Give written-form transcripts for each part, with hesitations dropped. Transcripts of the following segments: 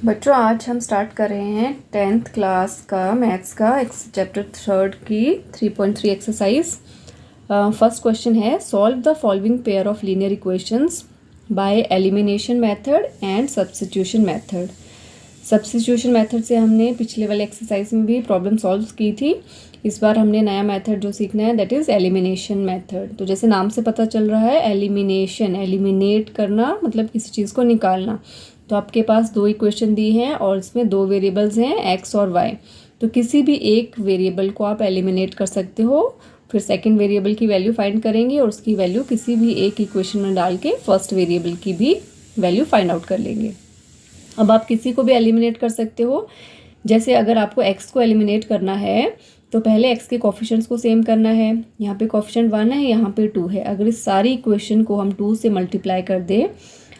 बच्चों आज हम स्टार्ट कर रहे हैं 10th क्लास का मैथ्स का चैप्टर 3 की 3.3 एक्सरसाइज। फर्स्ट क्वेश्चन है solve the following pair of linear equations by elimination method and substitution method. Substitution method से हमने पिछले वाले एक्सरसाइज में भी प्रॉब्लम सॉल्व की थी। इस बार हमने नया मेथड जो सीखना है दैट इज़ एलिमिनेशन मेथड। तो जैसे नाम से पता चल रहा है एलिमिनेशन, एलिमिनेट करना मतलब किसी चीज़ को निकालना। तो आपके पास दो इक्वेशन दी हैं और इसमें दो वेरिएबल्स हैं एक्स और वाई। तो किसी भी एक वेरिएबल को आप एलिमिनेट कर सकते हो, फिर सेकंड वेरिएबल की वैल्यू फाइंड करेंगे और उसकी वैल्यू किसी भी एक इक्वेशन में डाल के फर्स्ट वेरिएबल की भी वैल्यू फाइंड आउट कर लेंगे। अब आप किसी को भी एलिमिनेट कर सकते हो। जैसे अगर आपको एक्स को एलिमिनेट करना है तो पहले एक्स के कोफिशिएंट्स को सेम करना है। यहाँ पे कोफिशिएंट 1 है, यहाँ पे 2 है। अगर इस सारी इक्वेशन को हम 2 से मल्टीप्लाई कर दें,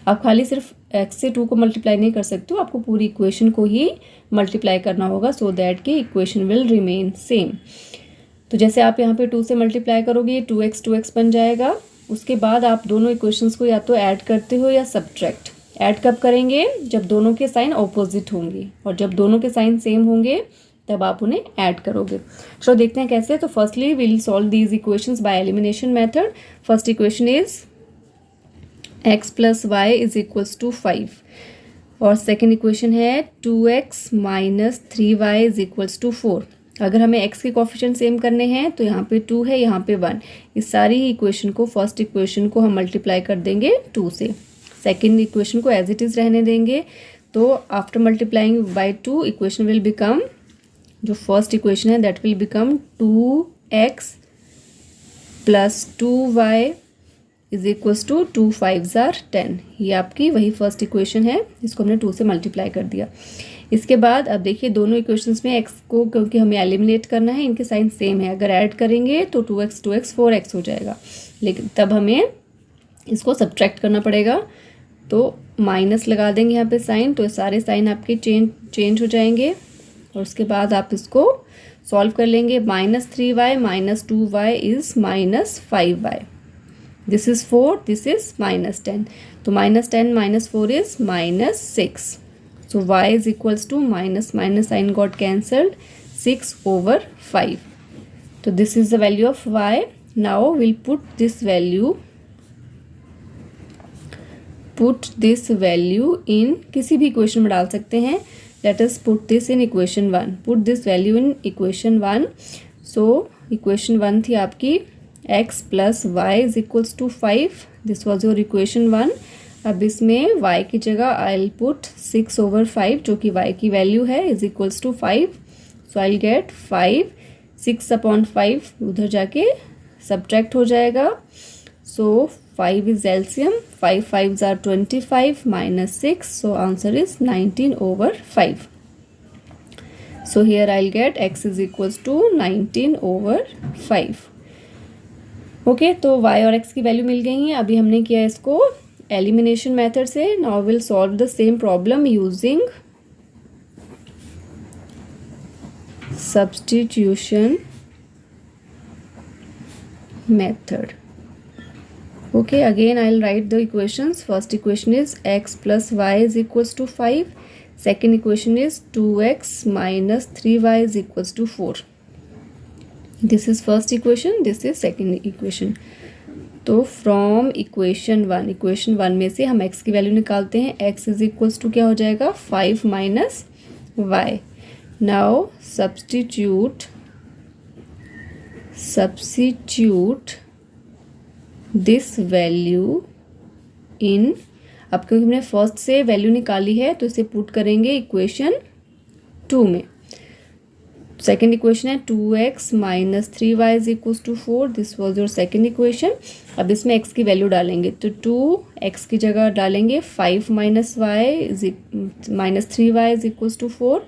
आप खाली सिर्फ एक्स से 2 को मल्टीप्लाई नहीं कर सकते हो, आपको पूरी इक्वेशन को ही मल्टीप्लाई करना होगा सो दैट कि इक्वेशन विल रिमेन सेम। तो जैसे आप यहाँ पे 2 से मल्टीप्लाई करोगे 2x बन जाएगा। उसके बाद आप दोनों इक्वेशंस को या तो ऐड करते हो या सब्ट्रैक्ट। ऐड कब करेंगे? जब दोनों के साइन ऑपोजिट होंगे, और जब दोनों के साइन सेम होंगे तब आप उन्हें ऐड करोगे। चलो देखते हैं कैसे। तो firstly will solve these equations by elimination method. First equation is x plus y is equals to 5 और सेकेंड इक्वेशन है 2x minus 3y is equals to 4। अगर हमें x के कोफिशिएंट सेम करने हैं तो यहाँ पे 2 है, यहाँ पे 1। इस सारी इक्वेशन को फर्स्ट इक्वेशन को हम मल्टीप्लाई कर देंगे 2 से, सेकेंड इक्वेशन को एज इट इज़ रहने देंगे। तो after multiplying by 2 equation will become, जो फर्स्ट इक्वेशन है that will become 2x plus 2y is equals to 2 5s are 10। ये आपकी वही फर्स्ट इक्वेशन है जिसको हमने 2 से मल्टीप्लाई कर दिया। इसके बाद अब देखिए दोनों इक्वेशंस में x को क्योंकि हमें एलिमिनेट करना है, इनके साइन सेम है। अगर ऐड करेंगे तो 2x 4x हो जाएगा, लेकिन तब हमें इसको सब्ट्रैक्ट करना पड़ेगा। तो माइनस लगा देंगे यहाँ पे साइन, तो सारे साइन आपके चेंज हो जाएंगे और उसके बाद आप इसको सॉल्व कर लेंगे। Minus 3y minus 2y is minus 5y। This is 4, this is minus 10। तो minus 10 minus 4 is minus 6। So y is equals to minus minus sign got cancelled 6 over 5। तो this is the value of y। Now will put this value in किसी भी equation में डाल सकते हैं। Let us put this in equation 1। Put this value in equation 1। So equation 1 थी आपकी x plus y is equals to 5। This was your equation 1। अब इसमें y की जगह आई विल पुट 6 over 5 जो कि y की वैल्यू है is equals to 5। So I will get 5, 6/5 उधर जाके सब्ट्रैक्ट हो जाएगा। So 5 is LCM, 5 5s are 25 minus 6, so answer is 19 over 5. So here I'll get x is equals to 19 over 5. Okay, तो y और x की value मिल गई हैं। अभी हमने किया इसको एलिमिनेशन मेथड से। Now will solve the same problem using substitution method. Okay, again I'll write the equations. First equation is x plus y is equals to 5. Second equation is 2x minus 3y is equals to 4. This is first equation, this is second equation. तो from equation 1 में से हम x की value निकालते हैं। x is equals to क्या हो जाएगा 5 minus y. Now substitute this value इन, अब क्योंकि हमने फर्स्ट से वैल्यू निकाली है तो इसे पुट करेंगे इक्वेशन 2 में। सेकेंड इक्वेशन है 2x minus 3y is equal to 4। This was your second equation. अब इसमें x की वैल्यू डालेंगे तो 2x की जगह डालेंगे 5 minus 3y is equal to 4।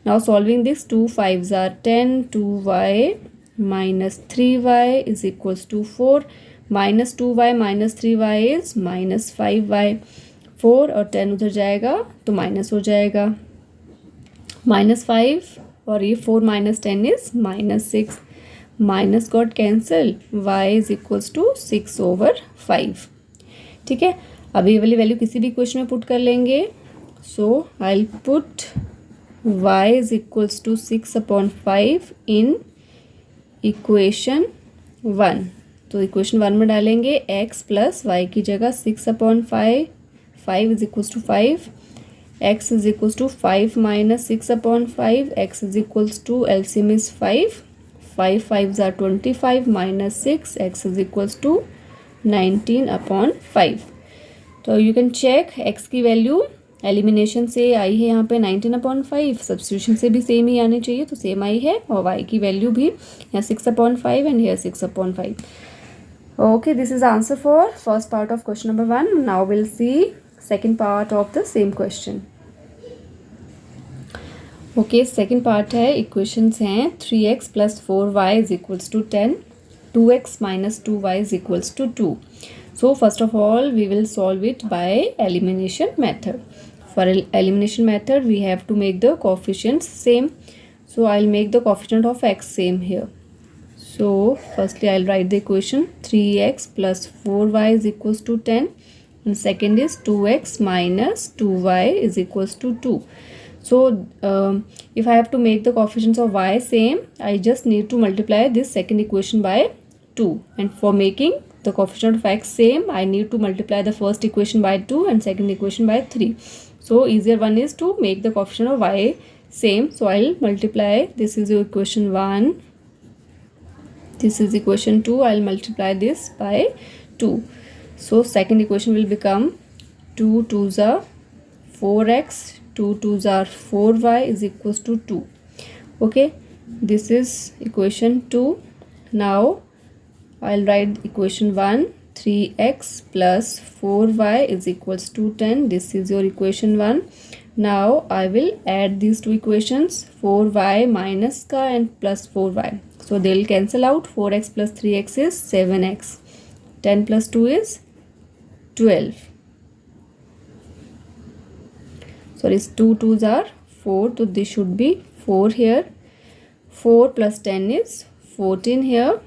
Now solving this 2 5s are 10, 2y minus 3y is equal to 4। Minus 2y minus 3y is minus 5y। 4 और 10 उधर जाएगा तो माइनस हो जाएगा, माइनस 5 और ये 4 minus 10 is minus 6। Minus got cancel, y is equals to 6 over 5। ठीक है, अब ये वाली वैल्यू किसी भी इक्वेशन में पुट कर लेंगे। So I'll put y is equals to 6/5 in equation 1. तो इक्वेशन 1 में डालेंगे x प्लस वाई की जगह 6/5, 5 is equals to 5, x is equals to 5 minus 6/5, x is equals to LCM is 5, 5 5 are 25 minus 6, x is equals to 19/5. तो you can check x की value elimination से आई है यहाँ पे 19/5, सब्स्टिट्यूशन से भी सेम ही आनी चाहिए, तो सेम आई है, और y की वैल्यू भी यहाँ 6/5 and here 6/5. Okay, this is the answer for first part of question number 1. Now we'll see second part of the same question. Okay, second part है, equations हैं 3x plus 4y is equals to 10, 2x minus 2y is equals to 2. So first of all we will solve it by elimination method. For elimination method we have to make the coefficients same. So I'll make the coefficient of x same here. So firstly I'll write the equation 3x plus 4y is equals to 10, and second is 2x minus 2y is equals to 2. So if I have to make the coefficients of y same, I just need to multiply this second equation by 2, and for making the coefficient of x same I need to multiply the first equation by 2 and second equation by 3. So easier one is to make the coefficient of y same. So I'll multiply, this is your equation 1, this is equation 2, I'll multiply this by 2. So second equation will become 2 2s are 4x, 2 2s are 4y is equals to 2. Okay, this is equation 2. Now I'll write equation 1, 3x plus 4y is equals to 10. This is your equation 1. Now I will add these two equations, 4y minus ka and plus 4y. So they will cancel out. 4x plus 3x is 7x. 10 plus 2 is 12. Sorry, 2 2s are 4. So this should be 4 here. 4 plus 10 is 14 here.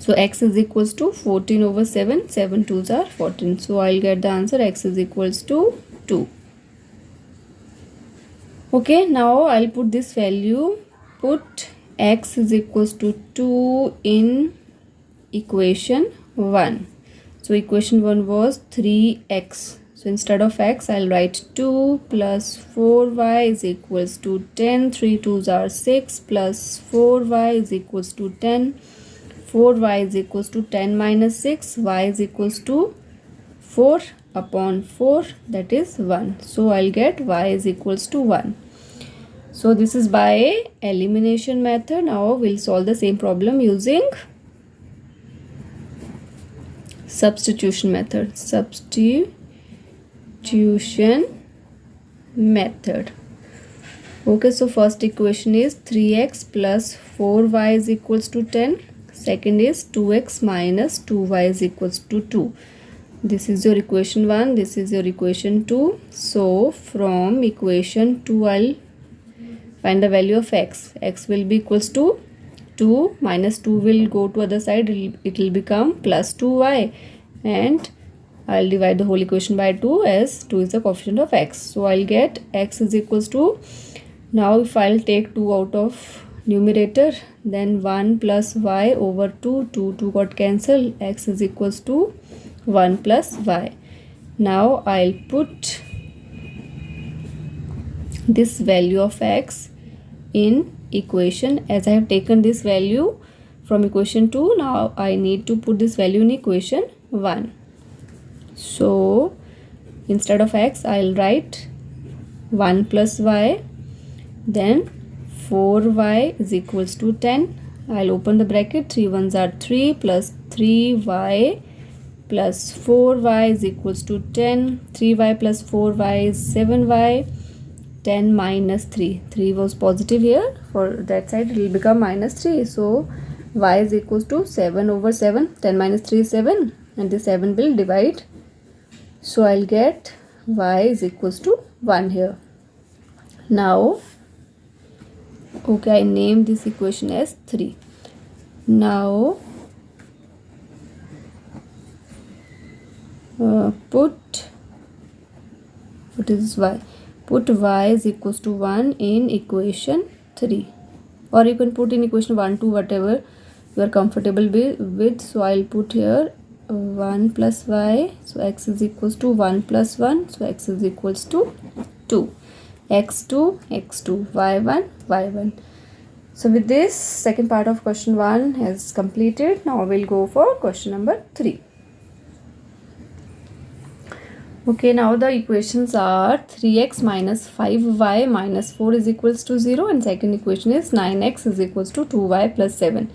So x is equals to 14 over 7. 7 2s are 14. So I'll get the answer x is equals to 2. Okay, now I'll put this value. Put x is equals to 2 in equation 1. So equation 1 was 3x. So instead of x, I'll write 2 plus 4y is equals to 10. 3 2s are 6 plus 4y is equals to 10. 4y is equals to 10 minus 6, y is equals to 4/4, that is 1. So I'll get y is equals to 1. So this is by elimination method. Now we'll solve the same problem using substitution method. Substitution method. Okay, so first equation is 3x plus 4y is equals to 10. Second is 2x minus 2y is equals to 2. This is your equation 1, this is your equation 2. So from equation 2 I'll find the value of x. X will be equals to 2 minus 2 will go to other side, it will become plus 2y, and I'll divide the whole equation by 2 as 2 is the coefficient of x. So I'll get x is equals to, now if I'll take 2 out of numerator, then 1 plus y over 2, 2 got cancelled, x is equals to 1 plus y. Now I'll put this value of x in equation, as I have taken this value from equation 2, now I need to put this value in equation 1. So instead of x I'll write 1 plus y, then 4y is equals to 10. I'll open the bracket, 3 1s are 3 plus 3y plus 4y is equals to 10. 3y plus 4y is 7y. 10 minus 3. 3 was positive here. For that side it will become minus 3. So y is equals to 7 over 7. 10 minus 3 is 7. And this 7 will divide. So I'll get y is equals to 1 here. Now, okay, I name this equation as 3. Now put What is y? Put y is equals to 1 in equation 3, or you can put in equation 1, 2, whatever you are comfortable with. So I'll put here 1 plus y, so x is equals to 1 plus 1, so x is equals to 2, x2, x2, y1, y1. So with this, second part of question 1 is completed. Now we'll go for question number 3. Okay, now the equations are 3x minus 5y minus 4 is equals to 0, and second equation is 9x is equals to 2y plus 7.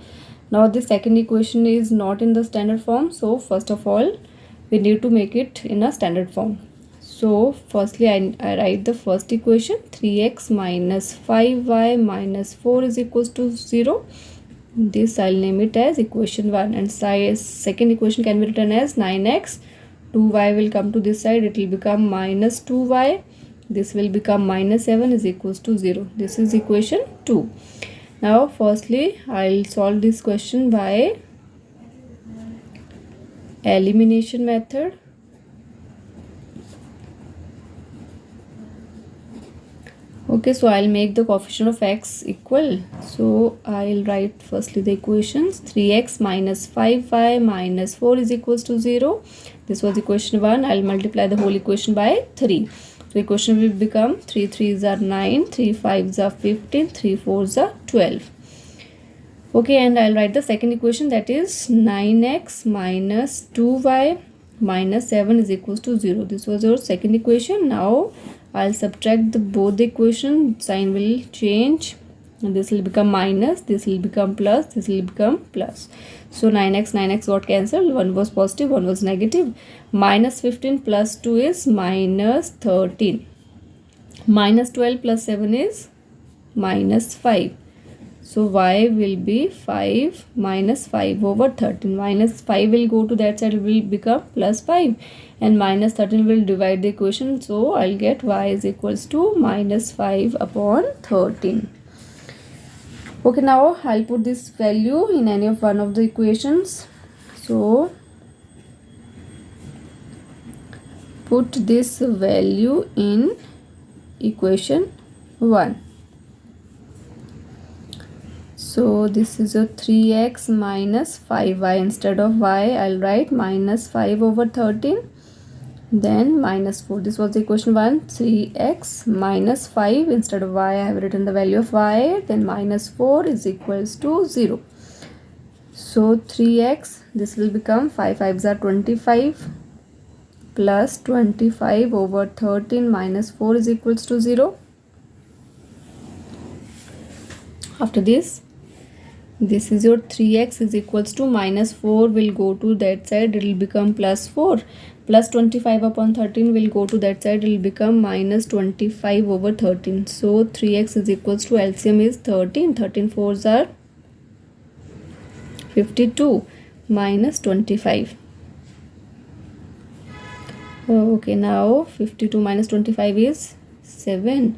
Now the second equation is not in the standard form, so first of all we need to make it in a standard form. So firstly I write the first equation, 3x minus 5y minus 4 is equals to 0. This I'll name it as equation 1, and second equation can be written as 9x. 2y will come to this side, it will become minus 2y. This will become minus 7 is equals to 0. This is equation 2. Now firstly I'll solve this question by elimination method. Okay, so I'll make the coefficient of x equal. So I'll write firstly the equations, 3x minus 5y minus 4 is equals to 0. This was equation 1. I'll multiply the whole equation by 3. So equation will become 3 3s are 9, 3 5s are 15, 3 4s are 12. Okay, and I'll write the second equation, that is 9x minus 2y minus 7 is equals to 0. This was our second equation. Now I'll subtract both the equation, sign will change, and this will become minus, this will become plus, this will become plus. So 9x got cancelled, one was positive, one was negative. Minus 15 plus 2 is minus 13. Minus 12 plus 7 is minus 5. So y will be 5 minus 5 over 13. Minus 5 will go to that side, it will become plus 5. And minus 13 will divide the equation. So I'll get y is equals to minus 5 upon 13. Okay, now I'll put this value in any of one of the equations. So put this value in equation 1. So this is a 3x minus 5y. Instead of y, I'll write minus 5 over 13. Then minus 4. This was the equation 1. 3x minus 5. Instead of y, I have written the value of y. Then minus 4 is equals to 0. So 3x, this will become 5 5s are 25 plus 25 over 13 minus 4 is equals to 0. After this is your 3x is equals to minus 4 will go to that side, it will become plus 4. Plus 25 upon 13 will go to that side, it will become minus 25 over 13. So 3x is equals to LCM is 13. 13 4s are 52 minus 25. Okay, now 52 minus 25 is 7.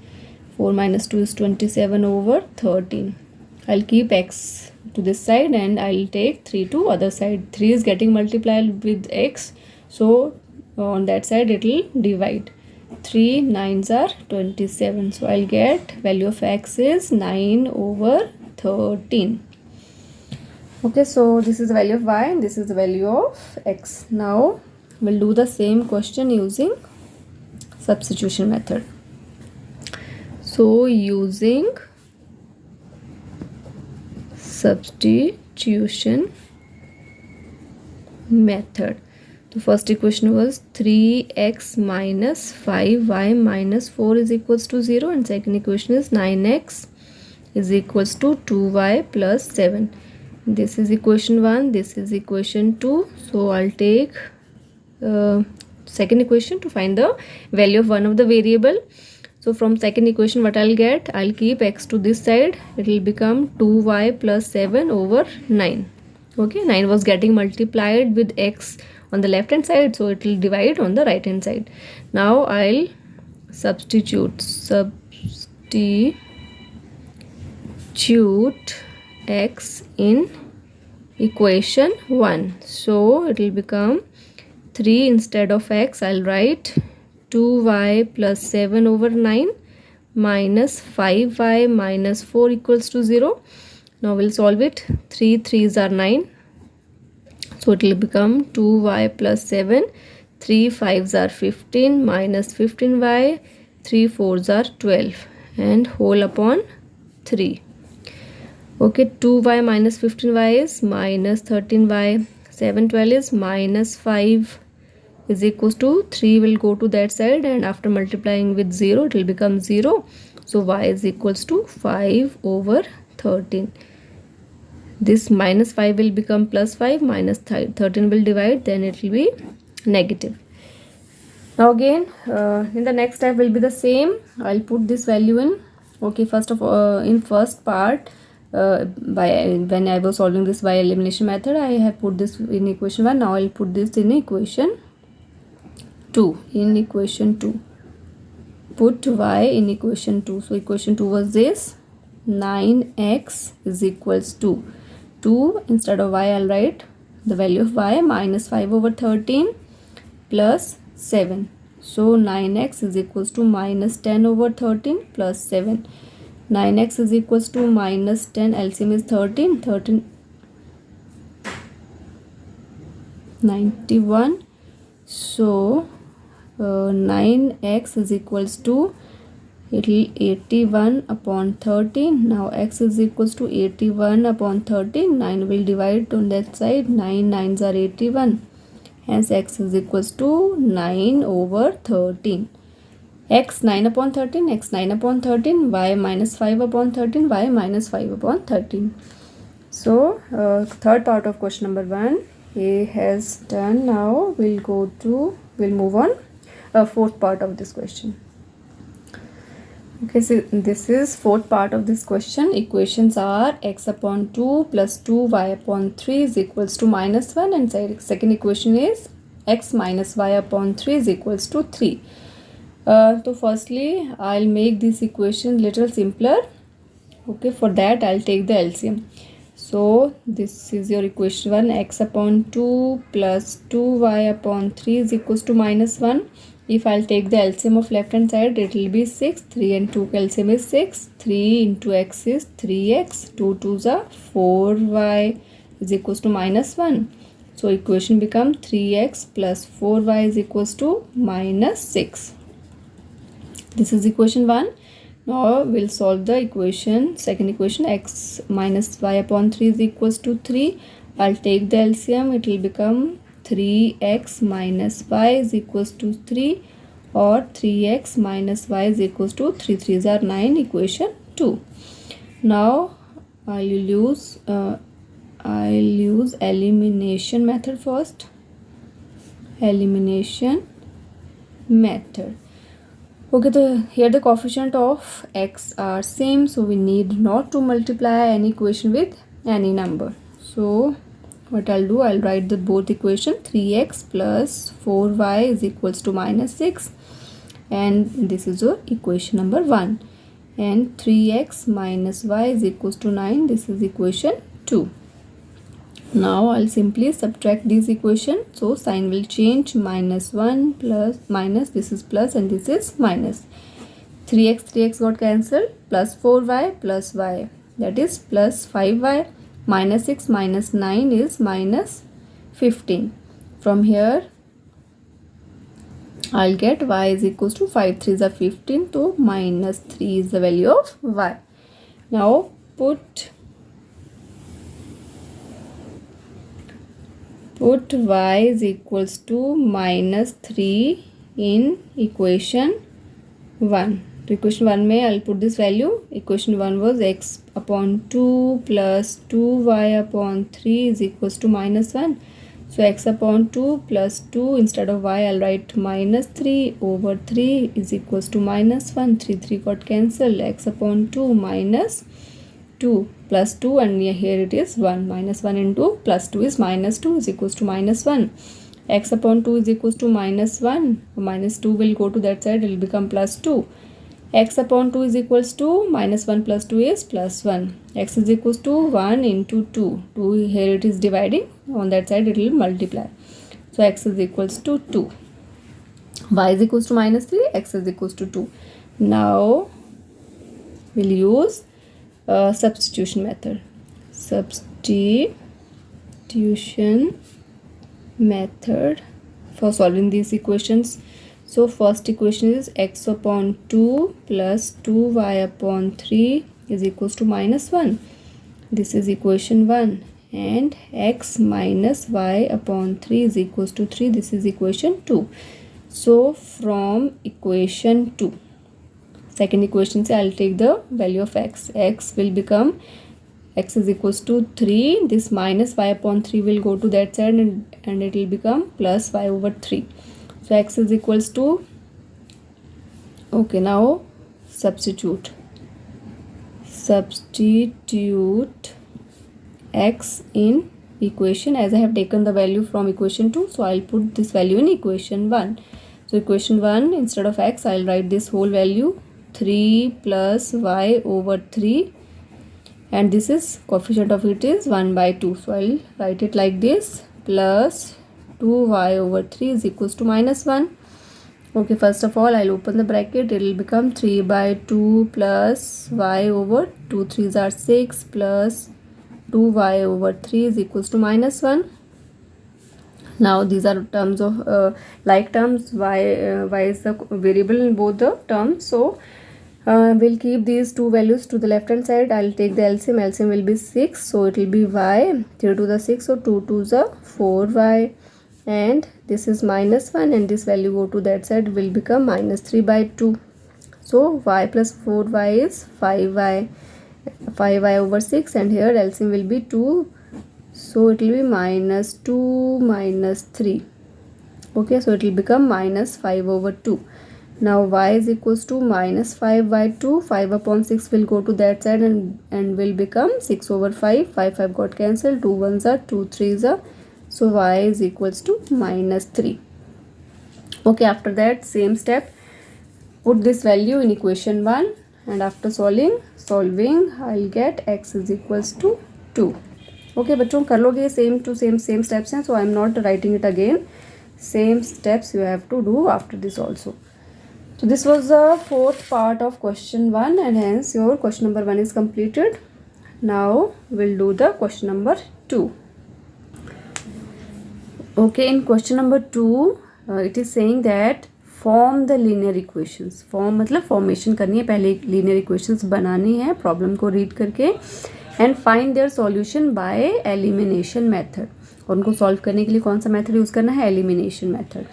4 minus 2 is 27 over 13. I'll keep x to this side and I'll take 3 to other side. 3 is getting multiplied with x, so on that side it will divide. 3 9s are 27, so I'll get value of x is 9 over 13. Okay, so this is the value of y and this is the value of x. Now we'll do the same question using substitution method. So using substitution method, the first equation was 3x minus 5y minus 4 is equals to 0, and second equation is 9x is equals to 2y plus 7. This is equation 1, this is equation 2. So I'll take second equation to find the value of one of the variable. So from second equation what I'll get, I'll keep x to this side, it will become 2y plus 7 over 9. Okay, 9 was getting multiplied with x on the left hand side, so it will divide on the right hand side. Now I'll substitute x in equation 1. So it will become 3 instead of x, I'll write 2y plus 7 over 9 minus 5y minus 4 equals to 0. Now we'll solve it. 3 3s are 9. So it will become 2y plus 7. 3 5s are 15 minus 15y. 3 4s are 12 and whole upon 3. Okay, 2y minus 15y is minus 13y. 7 12 is minus 5 is equals to 3 will go to that side, and after multiplying with 0 it will become 0. So y is equals to 5 over 13. This minus 5 will become plus 5, minus 13 will divide, then it will be negative. Now again in the next step will be the same. I'll put this value in. Okay, first of all, in first part when I was solving this by elimination method, I have put this in equation 1. Now I'll put this in equation 2. In equation 2, put y in equation 2. So equation 2 was this: 9x is equals to 2. Instead of y, I'll write the value of y, minus 5 over 13 plus 7. So 9x is equals to minus 10 over 13 plus 7. 9x is equals to minus 10, LCM is 13, 91. So 9x is equals to, it will 81 upon 13. Now x is equals to 81 upon 13. 9 will divide on that side. 9 9s are 81. Hence x is equals to 9 over 13. X 9 upon 13, x 9 upon 13, y minus 5 upon 13, y minus 5 upon 13. So third part of question number 1 A has done. Now we'll move on fourth part of this question. Okay, so this is fourth part of this question. Equations are x upon 2 plus 2y upon 3 is equals to minus 1, and second equation is x minus y upon 3 is equals to 3. So firstly I'll make this equation little simpler. Okay, for that I'll take the LCM. So this is your equation 1. X upon 2 plus 2y upon 3 is equals to minus 1. If I'll take the LCM of left hand side, it will be 6. 3 and 2 LCM is 6. 3 into x is 3x. 2 2s are 4y is equals to minus 1. So equation become 3x plus 4y is equals to minus 6. This is equation 1. Now we'll solve the equation, second equation. X minus y upon 3 is equals to 3. I'll take the LCM. It will become 3x minus y is equals to 3, or 3x minus y is equals to 3 3s are 9, equation 2. Now I'll use elimination method first. Elimination method. Okay, here the coefficient of x are same, so we need not to multiply any equation with any number. So what I'll do, I'll write the both equation. 3x plus 4y is equals to minus 6, and this is your equation number 1. And 3x minus y is equals to 9. This is equation 2. Now I'll simply subtract this equation. So sign will change. Minus 1 plus minus, this is plus and this is minus. 3x got cancelled. Plus 4y plus y, that is plus 5y. Minus 6 minus 9 is minus 15. From here I'll get y is equals to 5 3s are 15. So minus 3 is the value of y. Now put y is equals to minus 3 in equation 1. तो equation 1 में I'll put this value. Equation 1 was x upon 2 plus 2y upon 3 is equals to minus 1. So x upon 2 plus 2, instead of y I'll write minus 3 over 3 is equals to minus 1. 3 3 got cancelled. X upon 2 minus 2 plus 2, and here it is 1. Minus 1 into plus 2 is minus 2 is equals to minus 1. X upon 2 is equals to minus 1. Minus 2 will go to that side, it will become plus 2. X upon 2 is equals to minus 1 plus 2 is plus 1. X is equals to 1 into 2. 2 here it is dividing. On that side it will multiply. So x is equals to 2. y is equals to -3, x is equals to 2. Now we'll use substitution method. Substitution method for solving these equations. So first equation is x upon 2 plus 2y upon 3 is equals to -1. This is equation 1. And x minus y upon 3 is equals to 3. This is equation 2. So from equation 2, second equation say I'll take the value of x. X will become, x is equals to 3. This minus y upon 3 will go to that side and it will become plus y over 3. So x is equals to, okay, now substitute x in equation. As I have taken the value from equation 2, so I'll put this value in equation 1. So equation 1, instead of x, I'll write this whole value 3 plus y over 3, and this is coefficient of it is 1 by 2. So I'll write it like this, plus 2y over 3 is equals to -1. Okay, first of all I'll open the bracket. It will become 3 by 2 plus y over 2 3s are 6 plus 2y over 3 is equals to -1. Now these are terms of like terms. Y is the variable in both the terms, so we'll keep these two values to the left hand side. I'll take the LCM. LCM will be 6, so it will be y 3 to the 6, so 2 to the 4y, and this is -1, and this value go to that side will become -3 by 2. So y plus 4y is 5y over 6, and here LCM will be 2, so it will be -2 minus 3. Okay, so it will become -5 over 2. Now y is equals to -5 by 2. 5 upon 6 will go to that side and will become 6 over 5. 5 got cancelled. 2 1s are 2 3s are. So y is equals to -3. Okay, after that same step, put this value in equation 1, and after solving I'll get x is equals to 2. Okay बच्चों, कर लोगे same to same steps हैं, so I am not writing it again. Same steps you have to do after this also. So this was the fourth part of question 1, and hence your question number 1 is completed. Now we'll do the question number 2. Okay, in question number 2 it is saying that form the linear equations. Form मतलब formation करनी है, पहले linear equations बनानी है problem को read करके, and find their solution by elimination method. और उनको सॉल्व करने के लिए कौन सा मेथड यूज़ करना है? Elimination method.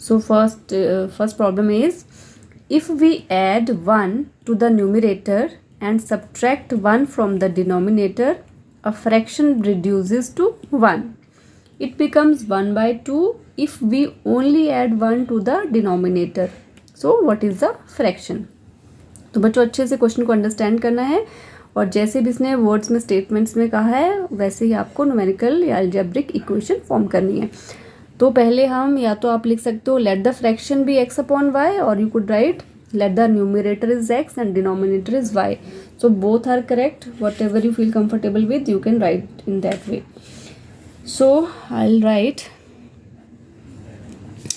So first problem is, if we add 1 to the numerator and subtract 1 from the denominator, a fraction reduces to 1. It becomes 1 by 2 if we only add 1 to the denominator. So what is the fraction? तो बच्चों अच्छे से question को understand करना है, और जैसे भी इसने वर्ड्स में स्टेटमेंट्स में कहा है वैसे ही आपको न्यूमेरिकल या अलजेब्रिक इक्वेशन फॉर्म करनी है. तो पहले हम, या तो आप लिख सकते हो let the fraction be x upon y, और you could write let the numerator is x and denominator is y. So both are correct. Whatever you feel comfortable with, you can write in that way. So I'll write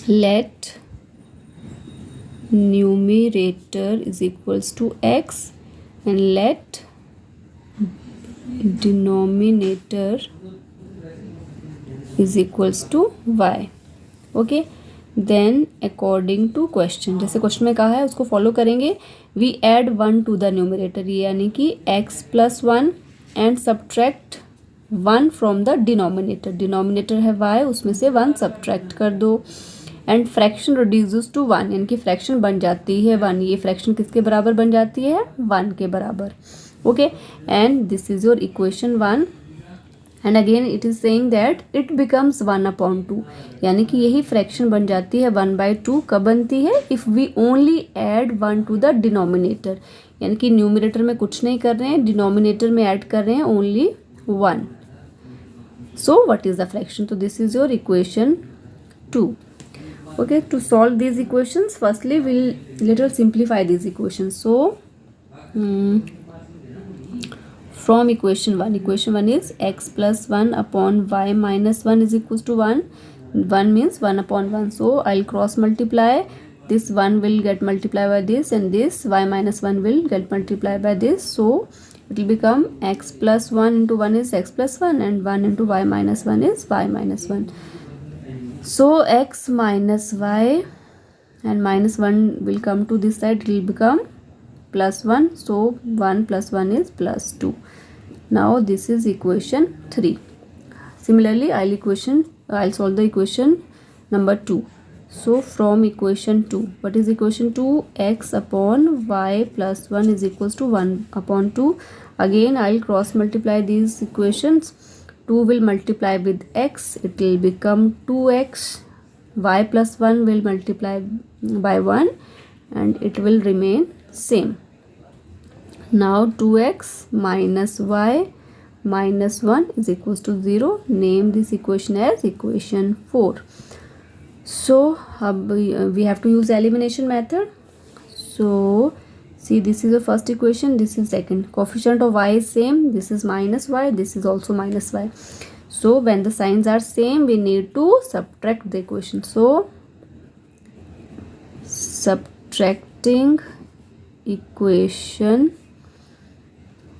let numerator is equals to x and let denominator is equals to y. Okay, then according to question, जैसे question में कहा है उसको follow करेंगे. We add 1 to the numerator, यानी कि x प्लस 1 and subtract 1 from the denominator. Denominator है y, उसमें से 1 सब्ट्रैक्ट कर दो, एंड फ्रैक्शन रिड्यूसेस टू 1, यानी कि फ्रैक्शन बन जाती है 1. ये फ्रैक्शन किसके बराबर बन जाती है? 1 के बराबर. Okay, and this is your equation 1. And again it is saying that it becomes 1 upon 2, यानी कि यही फ्रैक्शन बन जाती है 1 बाई 2. कब बनती है? If we only add 1 to the denominator, यानी कि न्यूमरेटर में कुछ नहीं कर रहे हैं, डिनोमिनेटर में ऐड कर रहे हैं only 1. So what is the fraction? तो this is your equation 2. Okay, to solve these equations, firstly will little simplify these equations. So from equation 1 is x plus 1 upon y minus 1 is equals to 1. 1 means 1 upon 1. So I'll cross multiply. This 1 will get multiplied by this, and this y minus 1 will get multiplied by this. So it will become x plus 1 into 1 is x plus 1, and 1 into y minus 1 is y minus 1. So x minus y and minus 1 will come to this side, it will become plus 1. So 1 plus 1 is plus 2. Now this is equation 3. Similarly, I'll solve the equation number 2. So from equation 2, what is equation 2? X upon y plus 1 is equals to 1 upon 2. Again, I'll cross multiply these equations. 2 will multiply with x, it will become 2x. Y plus 1 will multiply by 1 and it will remain same. Now 2x minus y minus 1 is equals to 0. Name this equation as equation 4. So we have to use elimination method. So see, this is the first equation, this is second. Coefficient of y is same, this is minus y, this is also minus y. So when the signs are same, we need to subtract the equation. So subtracting equation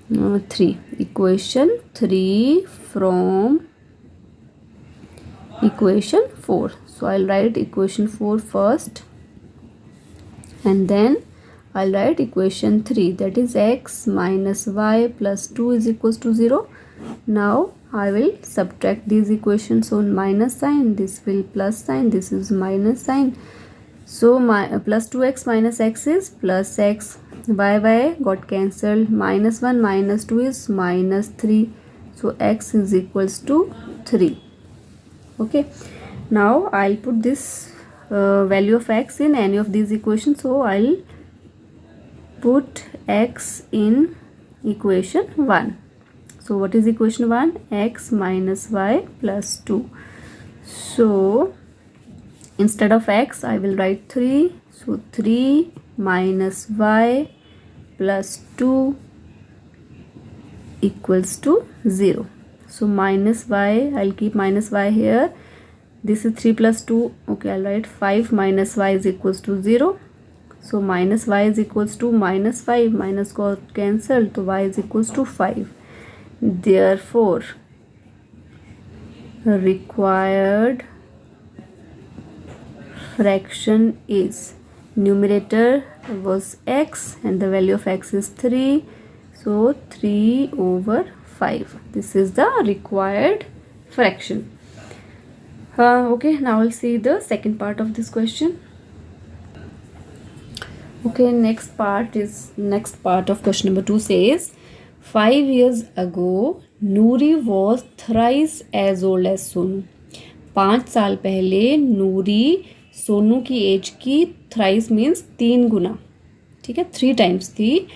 3. Equation 3 from equation 4. So I'll write equation 4 first, and then I'll write equation 3, that is x minus y plus 2 is equals to 0. Now I will subtract these equations. So minus sign, this will plus sign, this is minus sign. So my plus 2x minus x is plus x. Y got cancelled. Minus 1 minus 2 is minus 3. So x is equals to 3. Okay. Now I'll put this value of x in any of these equations. So I'll put x in equation 1. So what is equation 1? X minus y plus 2. So instead of x, I will write 3. So 3 minus y plus 2 equals to 0. So minus y, I'll keep minus y here. This is 3 plus 2. Okay, I'll write 5 minus y is equals to 0. So minus y is equals to minus 5. Minus got cancelled. So y is equals to 5. Therefore, required fraction is, numerator was x and the value of x is 3. So 3 over 5. This is the required fraction. Okay, now we'll see the second part of this question. Okay, next part of question number 2 says, 5 years ago Noori was thrice as old as Sonu. 5 साल पहले नूरी सोनू की as की thrice means 3 गुना, ठीक है, 3 times थी.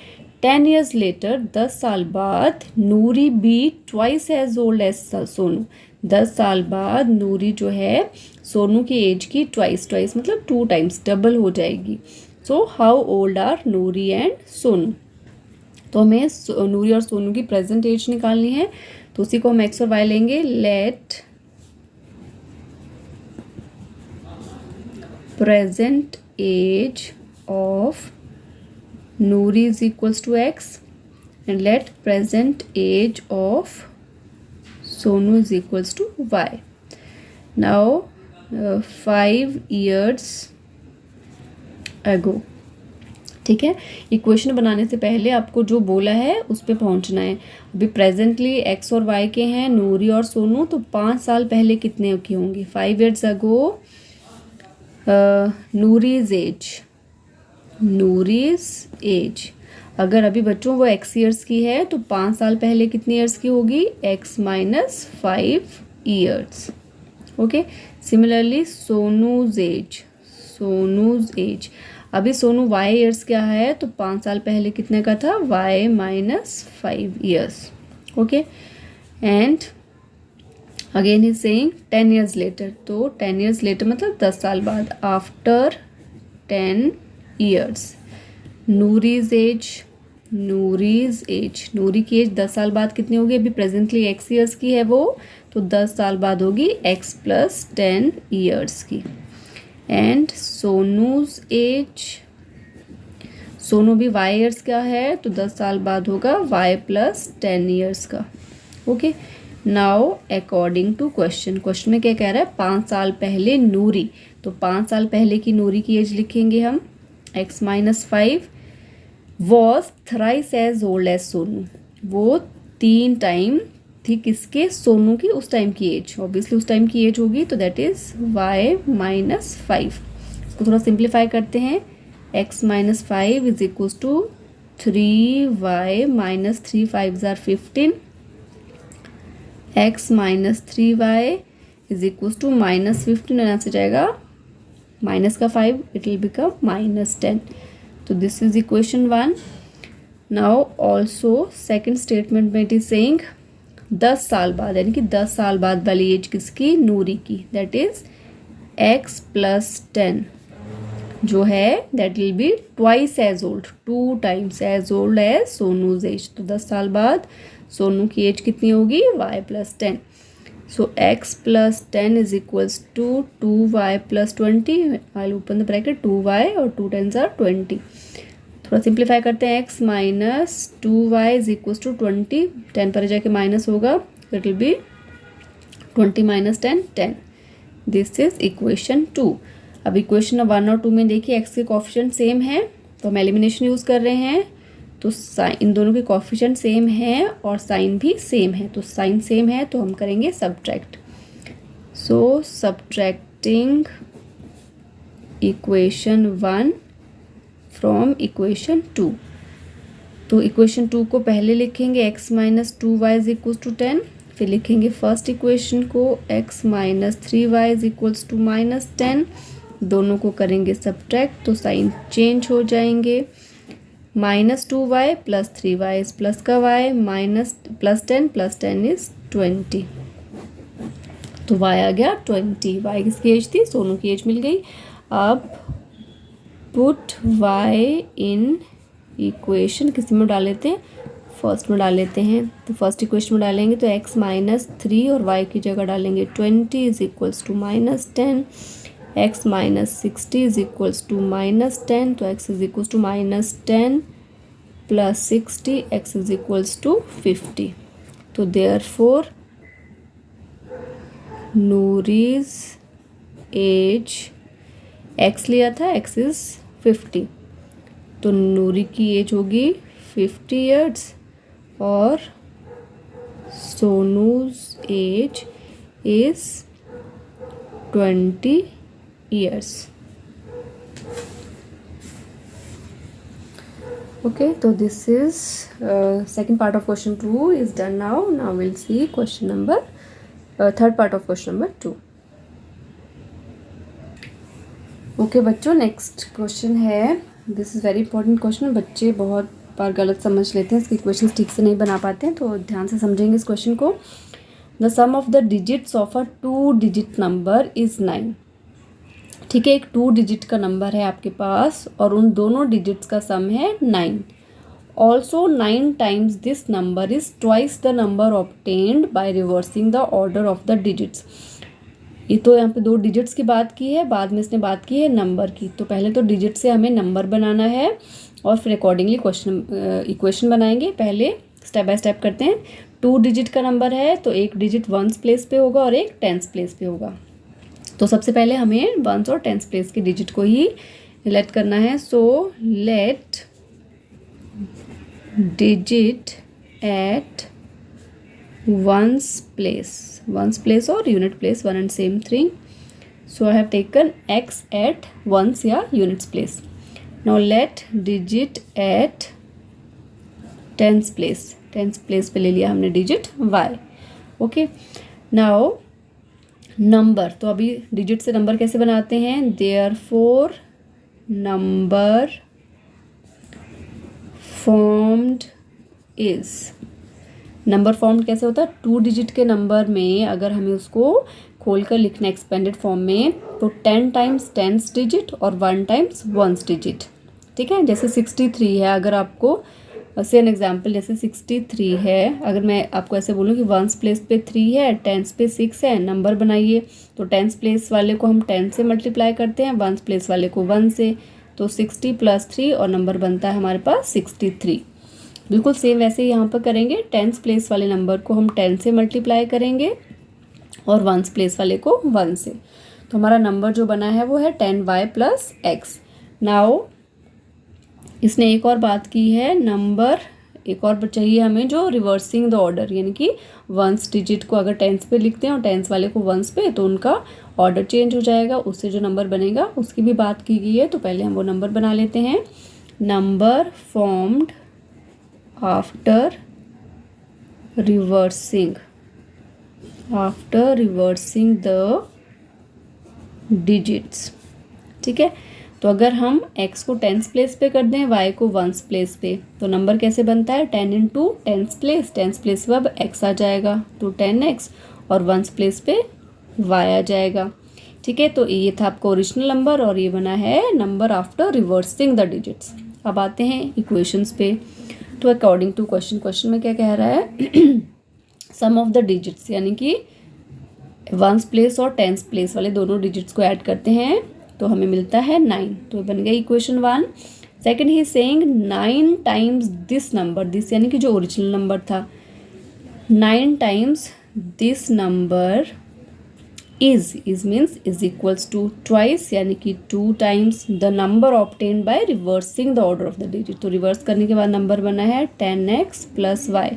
10 years later, 10 साल बाद Noori be twice as old as Sonu. 10 साल बाद नूरी जो है सोनू की एज की ट्वाइस मतलब 2 टाइम्स डबल हो जाएगी. So how old are Noori and Sonu. तो हमें नूरी और सोनू की प्रेजेंट एज निकालनी है. तो उसी को हम एक्स और वाई लेंगे. Let present age of Noori is equals to x and let present age of Sonu is equals to y. Now 5 years ago, ठीक है. इक्वेशन बनाने से पहले आपको जो बोला है उस पर पहुंचना है. अभी प्रेजेंटली एक्स और वाई के हैं नूरी और सोनू. तो 5 साल पहले कितने के होंगे? 5 years ago नूरीज एज. अगर अभी बच्चों वो एक्स ईयर्स की है तो 5 साल पहले कितने ईयर्स की होगी? X minus 5 years. Okay. Similarly Sonu's age. अभी सोनू वाई ईयर्स क्या है तो 5 साल पहले कितने का था? Y minus 5 years. Okay. And again he saying 10 years later. तो 10 years later मतलब 10 साल बाद. After 10 years Noori's age. Noori की एज 10 साल बाद कितनी होगी? अभी प्रेजेंटली एक्स ईयर्स की है वो, तो 10 साल बाद होगी x प्लस 10 ईयर्स की। एंड सोनूज एज, सोनू भी y ईयर्स का है तो 10 साल बाद होगा y प्लस 10 ईयर्स का। Okay, now according to question, question में क्या कह रहा है, 5 साल पहले नूरी, तो 5 साल पहले की नूरी की एज लिखेंगे हम, x minus 5 was thrice as old as Sonu, वो 3 टाइम थी किसके, सोनू की उस टाइम की एज, ऑब्वियसली उस टाइम की एज होगी, तो दैट इज y माइनस 5। इसको थोड़ा सिंप्लीफाई करते हैं, x minus 5 is equal to 3y minus 3 5 जार 15, x minus 3y is equal to minus 15, यहाँ से जाएगा माइनस का 5, इट विल बिकम माइनस 10। तो this is equation 1। Now also second statement में इट इज सेइंग 10 साल बाद, यानी कि 10 साल बाद वाली एज किसकी, नूरी की, दैट इज x प्लस 10 जो है that will be twice as old, 2 times as old as Sonu's age. तो 10 साल बाद सोनू की एज कितनी होगी, y plus 10। So x plus 10 is equals to 2y plus 20, I open the bracket, 2y और 2 10s are 20। थोड़ा सिंप्लीफाई करते हैं, x minus 2y is equals to 20, 10 पर जाके माइनस होगा, it will be 20 minus 10 10। This is equation 2। अब equation 1 और 2 में देखिए x के कोफिशिएंट सेम है तो हम एलिमिनेशन यूज़ कर रहे हैं, तो साइन, इन दोनों के कोफिशिएंट सेम हैं और साइन भी सेम है, तो साइन सेम है तो हम करेंगे subtract. So subtracting equation 1 from equation 2, तो इक्वेशन 2 को पहले लिखेंगे x minus 2y is equal to 10, फिर लिखेंगे फर्स्ट इक्वेशन को x minus 3y is equals to minus 10, दोनों को करेंगे सब्ट्रैक्ट तो साइन चेंज हो जाएंगे, minus 2y plus 3y is plus का y, माइनस प्लस 10 इज 20, तो y आ गया 20। y किसकी एज थी, सोनू की एज मिल गई। अब पुट y इन इक्वेशन, किसी में डाल लेते हैं, फर्स्ट में डाल लेते हैं, तो फर्स्ट इक्वेशन में डालेंगे तो x माइनस 3 और y की जगह डालेंगे 20 is equals to minus 10, x minus 60 is equals to minus 10, तो x is equals to minus 10 plus 60, x is equals to 50। तो देयरफॉर नूरीज एज, x लिया था, x इज 50, तो नूरी की एज होगी 50 ईयर्स और Sonu's age is 20 years. Okay, so this is second part of question 2 is done now. Now we'll see question number third part of question number 2. Okay बच्चों, next question है, this is very important question, बच्चे बहुत बार गलत समझ लेते हैं, इसके equation ठीक से नहीं बना पाते हैं, तो ध्यान से समझेंगे इस क्वेश्चन को। The sum of the digits of a 2 digit number is 9। ठीक है, एक 2 डिजिट का नंबर है आपके पास और उन दोनों डिजिट्स का सम है 9। Also 9 times this number is twice the number obtained by reversing the order of the digits. ये तो यहाँ पे 2 डिजिट्स की बात की है, बाद में इसने बात की है नंबर की, तो पहले तो डिजिट से हमें नंबर बनाना है और फिर अकॉर्डिंगली क्वेश्चन इक्वेशन बनाएंगे। पहले स्टेप बाय स्टेप करते हैं। 2 डिजिट का नंबर है तो एक डिजिट वंस प्लेस पे होगा और एक टेंस प्लेस पे होगा, तो सबसे पहले हमें वंस और टेंस प्लेस के डिजिट को ही लेट करना है। So let digit at ones place और unit place, one and same thing. So I have taken x at ones या units place. Now let digit at tens place पे ले लिया हमने digit y। Okay, now number, तो अभी digit से number कैसे बनाते हैं, therefore number formed is, number formed कैसे होता है, 2 डिजिट के नंबर में अगर हमें उसको खोलकर लिखना एक्सपेंडेड फॉर्म में तो 10 टाइम्स 10th डिजिट और 1 टाइम्स 1st डिजिट। ठीक है, जैसे 63 है, अगर आपको से एन एग्जाम्पल जैसे 63 है, अगर मैं आपको ऐसे बोलूँ कि वंस प्लेस पे 3 है, टेंस पे 6 है, नंबर बनाइए, तो टेंस प्लेस वाले को हम 10 से मल्टीप्लाई करते हैं, वंस प्लेस वाले को 1 से, तो 60 + 3 और नंबर बनता है हमारे पास 63। बिल्कुल सेम वैसे ही यहाँ पर करेंगे, टेंस प्लेस वाले नंबर को हम 10 से मल्टीप्लाई करेंगे और वंस प्लेस वाले को 1 से, तो हमारा नंबर जो बना है वो है 10y + x। नाउ इसने एक और बात की है, नंबर एक और चाहिए हमें जो रिवर्सिंग द ऑर्डर, यानी कि वंस डिजिट को अगर टेंस पे लिखते हैं और टेंस वाले को वंस पे, तो उनका ऑर्डर चेंज हो जाएगा, उससे जो नंबर बनेगा उसकी भी बात की गई है। तो पहले हम वो नंबर बना लेते हैं। Number formed after reversing the digits, ठीक है। तो अगर हम x को टेंस प्लेस पे कर दें, y को वंस प्लेस पे, तो नंबर कैसे बनता है 10 × टेंस प्लेस, टेंस प्लेस पे अब x आ जाएगा तो 10x, और वंस प्लेस पे y आ जाएगा, ठीक है। तो ये था आपका ओरिजिनल नंबर और ये बना है number after reversing the digits. अब आते हैं इक्वेशंस पे। तो अकॉर्डिंग टू क्वेश्चन में क्या कह रहा है, सम ऑफ द डिजिट्स, यानी कि वंस प्लेस और टेंस प्लेस वाले दोनों डिजिट्स को ऐड करते हैं तो हमें मिलता है 9, तो बन गया equation 1। Second he saying 9 times this number, this यानी कि जो ओरिजिनल नंबर था, 9 times this number is means is equals to twice, यानी कि 2 times the number obtained by reversing the order of the digit. तो रिवर्स करने के बाद नंबर बना है 10x + y।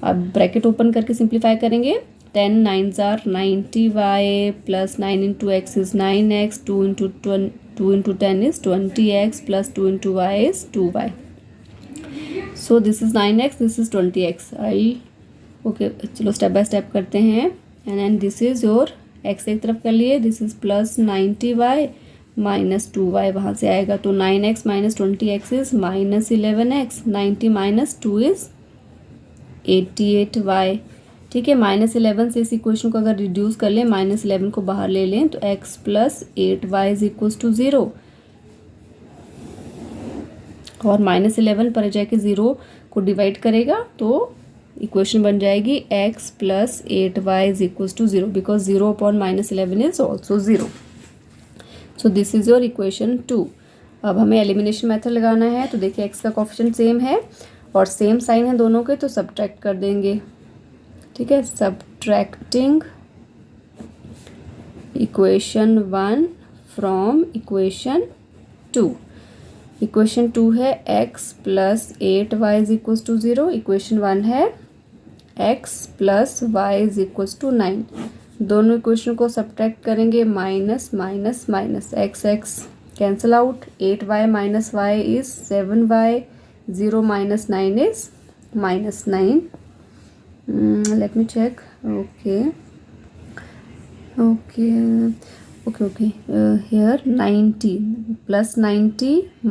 अब ब्रैकेट ओपन करके सिंप्लीफाई करेंगे, 10 9s are 90y + 9 × x is 9x, 2 × 10 is 20x + 2 × y is 2y. So this is 9x, this is 20x. Okay चलो स्टेप बाय स्टेप करते हैं। And then this is your x एक तरफ कर लिए, this is +90y - 2y वहाँ से आएगा, तो 9x - 20x is -11x, 90 - 2 is 88y, ठीक है। -11 से इस इक्वेशन को अगर रिड्यूस कर लें, -11 को बाहर ले लें, तो x + 8y = 0, और -11 पर जाके 0 को डिवाइड करेगा तो इक्वेशन बन जाएगी x + 8y = 0, because 0 upon -11 is also 0। So this is your equation 2। अब हमें एलिमिनेशन मेथड लगाना है, तो देखिए x का कोफिशिएंट सेम है और सेम साइन है दोनों के, तो सब्ट्रैक्ट कर देंगे, ठीक है। Subtracting equation 1 from equation 2। Equation 2 है x + 8y = 0, इक्वेशन 1 है x + y = 9। दोनों इक्वेशन को सब्ट्रैक्ट करेंगे, minus minus minus, x cancel out, 8y - y is 7y, 0 - 9 is -9। Let me check. Okay. Here 90 + 90 -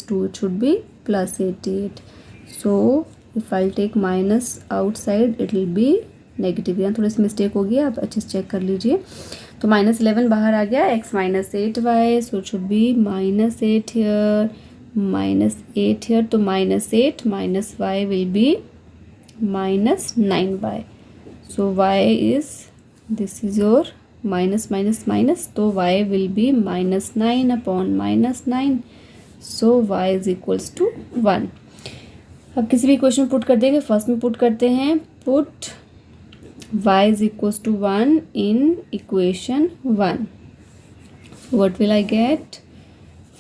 2, it should be +88. So if I'll take minus outside, it will be negative. यहाँ थोड़ी सी mistake हो गई, आप अच्छे से check कर लीजिए। तो -11 बाहर आ गया, x - 8y, so it should be -8 here, -8 here, तो -8 - y will be -9y. So y is, this is your minus minus minus, तो y will be -9 upon -9, so y is equals to 1। अब किसी भी इक्वेशन पुट कर देंगे, first में put करते हैं, put y is equals to 1 in equation 1। What will I get?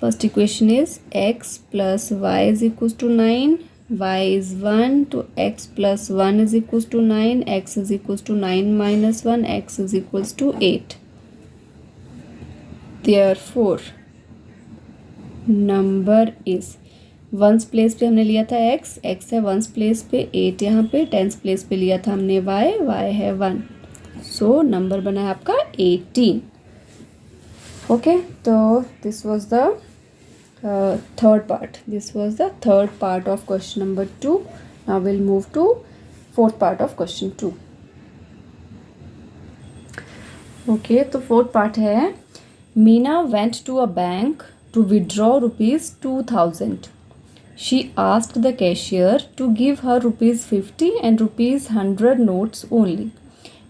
First equation is x + y is equals to 9, y is 1, तो x + 1 is equals to 9, x is equals to 9 - 1, x is equals to 8। Therefore number is, ones place पे हमने लिया था x है ones place पे, 8 यहाँ पे tense place पे लिया था हमने y है 1, सो नंबर बना है आपका 18। ओके, तो this was the third part. This was the third part of question number 2. Now we'll move to fourth part of question 2. Okay, तो fourth part है, Meena went to a bank to withdraw rupees 2000 she asked the cashier to give her ₹50 and ₹100 notes only.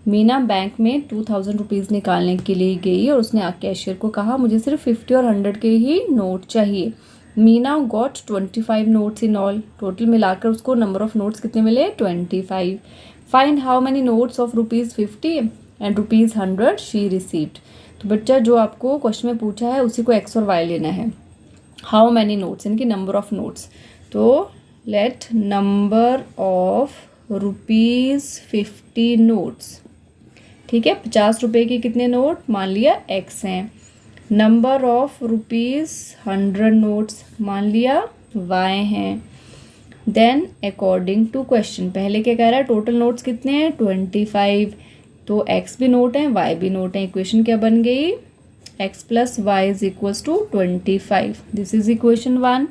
Meena bank में 2000 rupees निकालने के लिए गई और उसने cashier को कहा मुझे सिर्फ 50 और 100 के ही नोट चाहिए। Meena got 25 notes in all. Total मिलाकर उसको नंबर ऑफ नोट्स कितने मिले? 25। Find how many notes of ₹50 and ₹100 she received. तो बच्चा जो आपको क्वेश्चन में पूछा है उसी को एक्स और वाई लेना है। हाउ मैनी नोट्स यानी कि नंबर ऑफ नोट्स। तो लेट नंबर ऑफ ₹50 नोट्स, ठीक है, 50 रुपये के कितने नोट मान लिया एक्स हैं। नंबर ऑफ ₹100 नोट्स मान लिया वाई हैं। देन अकॉर्डिंग टू क्वेश्चन, पहले क्या कह रहा है? टोटल नोट्स कितने हैं? 25। तो एक्स भी नोट है, वाई भी नोट है। इक्वेशन क्या बन गई? x plus y is equals to 25. This is equation 1।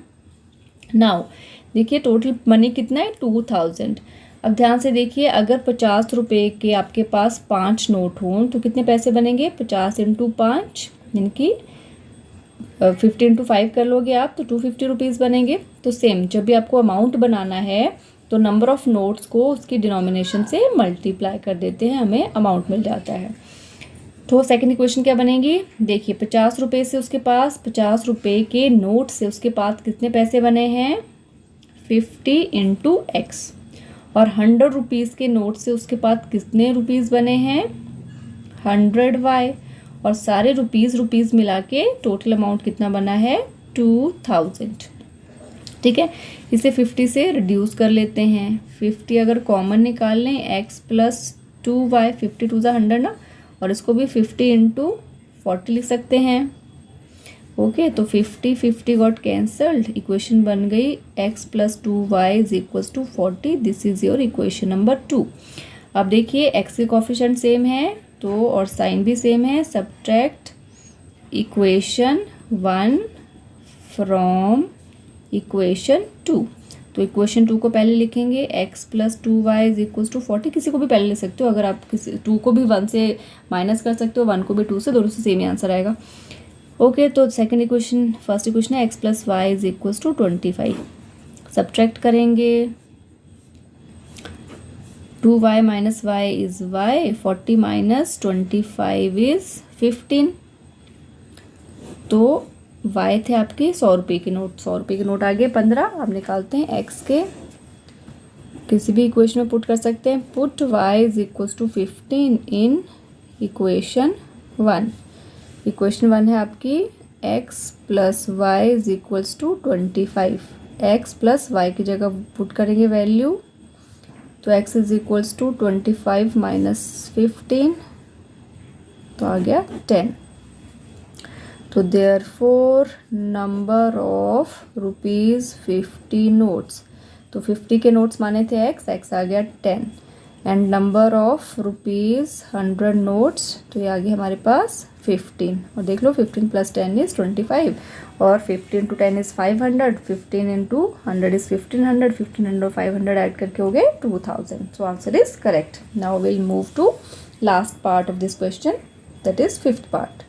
Now देखिए टोटल मनी कितना है? 2000। अब ध्यान से देखिए, अगर 50 रुपये के आपके पास 5 नोट हों तो कितने पैसे बनेंगे? 50 × 5 यानी कि 50 × 5 कर लोगे आप तो 250 रुपीज़ बनेंगे। तो सेम जब भी आपको अमाउंट बनाना है तो नंबर ऑफ नोट्स को उसकी डिनोमिनेशन से मल्टीप्लाई कर देते हैं, हमें अमाउंट मिल जाता है। तो सेकंड इक्वेशन क्या बनेगी? देखिए 50 रुपये से उसके पास 50 रुपये के नोट से उसके पास कितने पैसे बने हैं? 50 × x। और 100 रुपीज़ के नोट से उसके पास कितने रुपीज़ बने हैं? 100y। और सारे रुपीज़ मिला के टोटल अमाउंट कितना बना है? 2000। ठीक है, इसे 50 से रिड्यूस कर लेते हैं। 50 अगर कॉमन निकाल लें x + 2y, 50 2 100 ना, और इसको भी 50 × 40 लिख सकते हैं। ओके, तो 50 गॉट कैंसल्ड। इक्वेशन बन गई x + 2y = 40। This is your equation number 2। अब देखिए x के कोफिशिएंट सेम है तो और साइन भी सेम है। Subtract equation 1 from equation 2। तो इक्वेशन 2 को पहले लिखेंगे x + 2y = 40। किसी को भी पहले लिख सकते हो, अगर आप किसी 2 को भी 1 से माइनस कर सकते हो, 1 को भी 2 से, दोनों से सेम ही आंसर आएगा। ओके, तो सेकंड इक्वेशन, फर्स्ट इक्वेशन है x + y = 25। सब्ट्रैक्ट करेंगे 2y - y is y, 40 - 25 is 15। तो y थे आपके 100 रुपये के नोट, 100 रुपये के नोट आ गए 15। अब निकालते हैं x के, किसी भी इक्वेशन में पुट कर सकते हैं। पुट y = 15 इन इक्वेशन 1। इक्वेशन 1 है आपकी x + y = 25। x + y की जगह पुट करेंगे वैल्यू, तो x = 25 - 15, तो आ गया 10। तो देयरफॉर नंबर ऑफ ₹50 नोट्स, तो 50 के नोट्स माने थे x आ गया 10। एंड नंबर ऑफ ₹100 नोट्स, तो ये आ गया हमारे पास 15। और देख लो 15 + 10 इज 25 और 15 × 10 इज 500, 15 × 100 इज 1500, 1500 और 500 ऐड करके हो गए 2000। So answer is correct. Now will move to last part of this question, that is 5th part.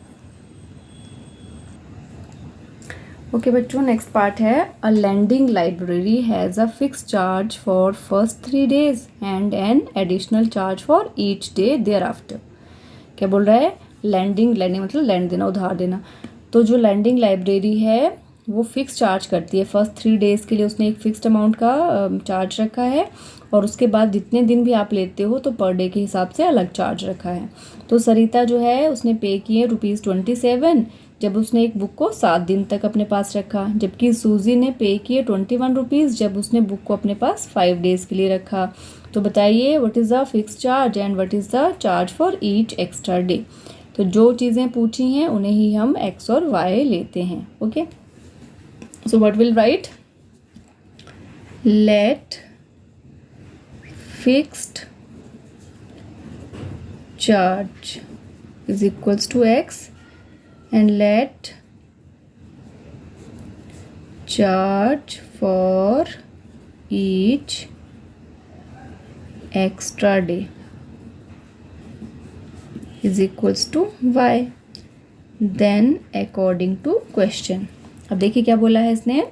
Okay बच्चों, नेक्स्ट पार्ट है a lending library has a fix charge for first 3 days and an additional charge for each day thereafter. क्या बोल रहा है? Landing मतलब land देना, उधार देना। तो जो लैंडिंग लाइब्रेरी है वो फिक्स चार्ज करती है। फर्स्ट 3 days के लिए उसने एक फिक्स्ड अमाउंट का चार्ज रखा है और उसके बाद जितने दिन भी आप लेते हो तो पर डे के हिसाब से अलग चार्ज रखा है। तो सरिता जो है उसने पे किए ₹27 जब उसने एक बुक को 7 दिन तक अपने पास रखा, जबकि सूजी ने पे किए ₹21 जब उसने बुक को अपने पास 5 days के लिए रखा। तो बताइए what is the fix charge and what is the charge for each extra day. तो जो चीज़ें पूछी हैं उन्हें ही हम x और y लेते हैं। Okay, so what will write? Let fixed charge is equals to x and let charge for each extra day is equals to y, then according to question। अब देखिए क्या बोला है इसने,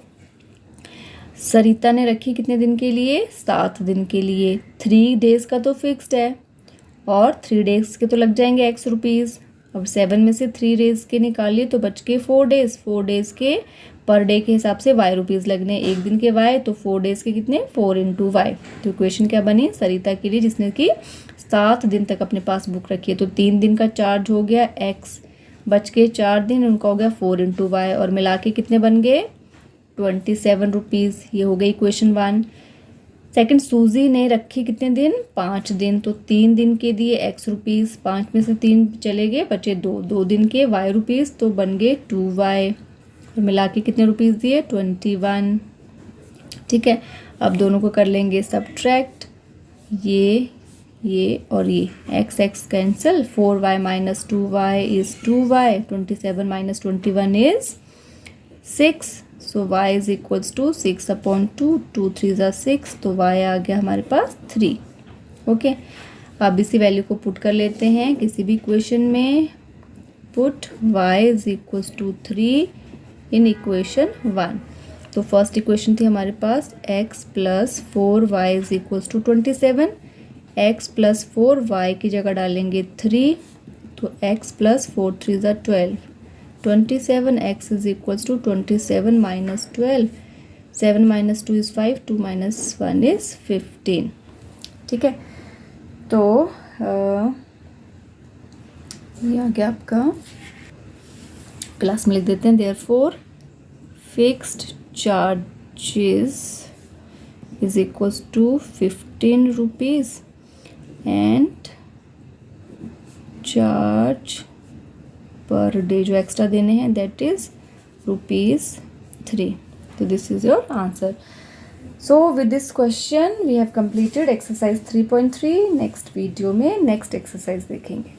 सरिता ने रखी कितने दिन के लिए? 7 दिन के लिए। 3 डेज़ का तो फिक्स्ड है और 3 डेज़ के तो लग जाएंगे x रुपीज़। अब 7 में से 3 डेज़ के निकालिए तो बच के 4 डेज़। 4 डेज़ के पर डे के हिसाब से y रुपीज़ लगने, एक दिन के y, तो 4 डेज़ के कितने? 4 इंटू वाई। तो इक्वेशन क्या बनी सरिता के लिए, जिसने कि 7 दिन तक अपने पास बुक रखी है। तो 3 दिन का चार्ज हो गया x, बच के 4 दिन, उनका हो गया 4 इंटू वाई, और मिला के कितने बन गए? 27 रुपीज़। ये हो गई इक्वेशन 1। सेकंड, सूजी ने रखी कितने दिन? 5 दिन। तो 3 दिन के दिए x रुपीज़, 5 में से 3 चले गए, बचे 2, 2 दिन के y रुपीज़, तो बन गए 2y, और मिला के कितने रुपीज़ दिए? 21। ठीक है, अब दोनों को कर लेंगे सब्ट्रैक्ट, ये और ये, x x cancel, 4y minus 2y is 2y, 27 minus 21 is 6, so y is equals to 6/2, 2 3 ज़ा 6, तो y आ गया हमारे पास 3। ओके, अब इसी वैल्यू को पुट कर लेते हैं किसी भी इक्वेशन में। Put y is equals to 3 in equation 1। तो फर्स्ट इक्वेशन थी हमारे पास x plus 4y is equals to 27, x plus 4y की जगह डालेंगे 3, तो x प्लस 4 3 ज़ा 12, 27, x is equals to 27 minus 12, 7 minus 2 is 5, 2 minus 1 is 15। ठीक है, तो ये आ गया आपका, क्लास में लिख देते हैं, therefore fixed charges is equals to 15 rupees and charge per day जो एक्स्ट्रा देने हैं दैट इज ₹3। तो this is your answer. So with this question we have completed exercise 3.3। Next video में नेक्स्ट एक्सरसाइज देखेंगे।